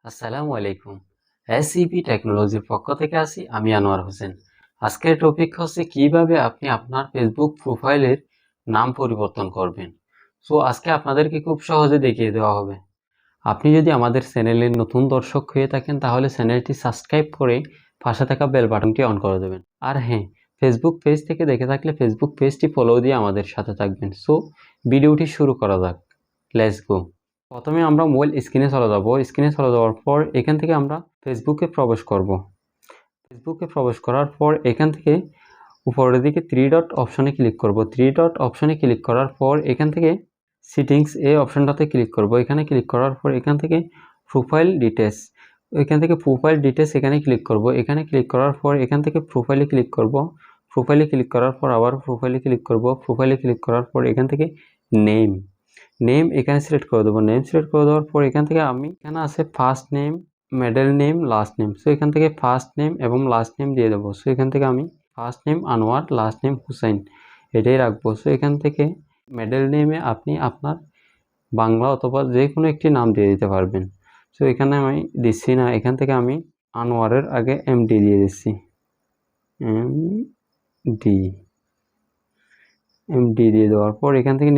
আসসালামু আলাইকুম। এসইপি টেকনোলজির পক্ষ থেকে আছি আমি আনোয়ার হোসেন। আজকের টপিক হচ্ছে কিভাবে আপনি আপনার ফেসবুক প্রোফাইলের নাম পরিবর্তন করবেন। সো আজকে আপনাদেরকে খুব সহজে দেখিয়ে দেওয়া হবে। আপনি যদি আমাদের চ্যানেলের নতুন দর্শক হয়ে থাকেন তাহলে চ্যানেলটি সাবস্ক্রাইব করে পাশে থাকা বেল বাটনটি অন করে দেবেন। আর হ্যাঁ, ফেসবুক পেজ থেকে দেখে থাকলে ফেসবুক পেজটি ফলো দিয়ে আমাদের সাথে থাকবেন। সো ভিডিওটি শুরু করা যাক। Let's go. প্রথমে আমরা মোবাইল স্ক্রিনে চলে যাব। স্ক্রিনে চলে যাওয়ার পর এখান থেকে আমরা ফেসবুকে প্রবেশ করব। ফেসবুকে প্রবেশ করার পর এখান থেকে উপরের দিকে থ্রি ডট অপশনে ক্লিক করব। থ্রি ডট অপশনে ক্লিক করার পর এখান থেকে সেটিংস এই অপশনটাতে ক্লিক করব। এখানে ক্লিক করার পর এখান থেকে প্রোফাইল ডিটেলস, এখান থেকে প্রোফাইল ডিটেলস এখানে ক্লিক করব। এখানে ক্লিক করার পর এখান থেকে প্রোফাইলে ক্লিক করব। প্রোফাইলে ক্লিক করার পর আবার প্রোফাইলে ক্লিক করব। প্রোফাইলে ক্লিক করার পর এখান থেকে নেম এখানে সিলেক্ট করে দেবো। নেম সিলেক্ট করে দেওয়ার পর এখানে থেকে আমি এখানে আছে first name, middle name, last name. So এখান থেকে ফার্স্ট নেম এবং লাস্ট নেম দিয়ে দেবো। সো এখান থেকে আমি first name Anwar, last name Hussain এটাই রাখবো। সো এখান থেকে মিডল নেমে আপনি আপনার বাংলা অথবা যে কোনো একটি নাম দিয়ে দিতে পারবেন। সো এখানে আমি দিচ্ছি না, এখান থেকে আমি আনোয়ারের আগে এমডি দিয়ে দিচ্ছি। এমডি দিয়ে দেওয়ার পর এখান থেকে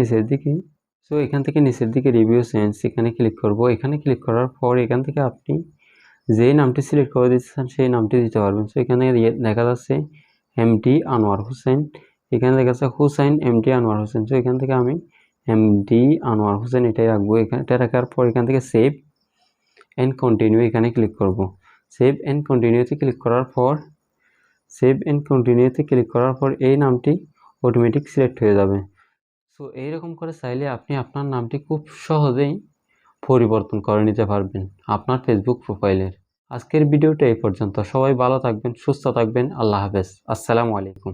নিচের দিকে রিভিউ চেঞ্জ এখানে ক্লিক করব। এখানে ক্লিক করার পর এখান থেকে আপনি যেই নামটি সিলেক্ট করে দিচ্ছেন সেই নামটি দিতে পারবেন। সো এখানে দেখা যাচ্ছে এমডি আনোয়ার হোসেন, এখানে দেখা যাচ্ছে হুসাইন এমডি আনোয়ার হোসেন। সো এখান থেকে আমি এমডি আনোয়ার হোসেন এটাই রাখবো। এটা রাখার পর এখান থেকে সেভ অ্যান্ড কন্টিনিউ এখানে ক্লিক করব। সেভ অ্যান্ড কন্টিনিউতে ক্লিক করার পর এই নামটি অটোমেটিক সিলেক্ট হয়ে যাবে। সো এইরকম করে চাইলে আপনি আপনার নামটি খুব সহজেই পরিবর্তন করে নিতে পারবেন আপনার ফেসবুক প্রোফাইলের। আজকের ভিডিওটা এই পর্যন্ত। সবাই ভালো থাকবেন, সুস্থ থাকবেন। আল্লাহ হাফেজ। আসসালামু আলাইকুম।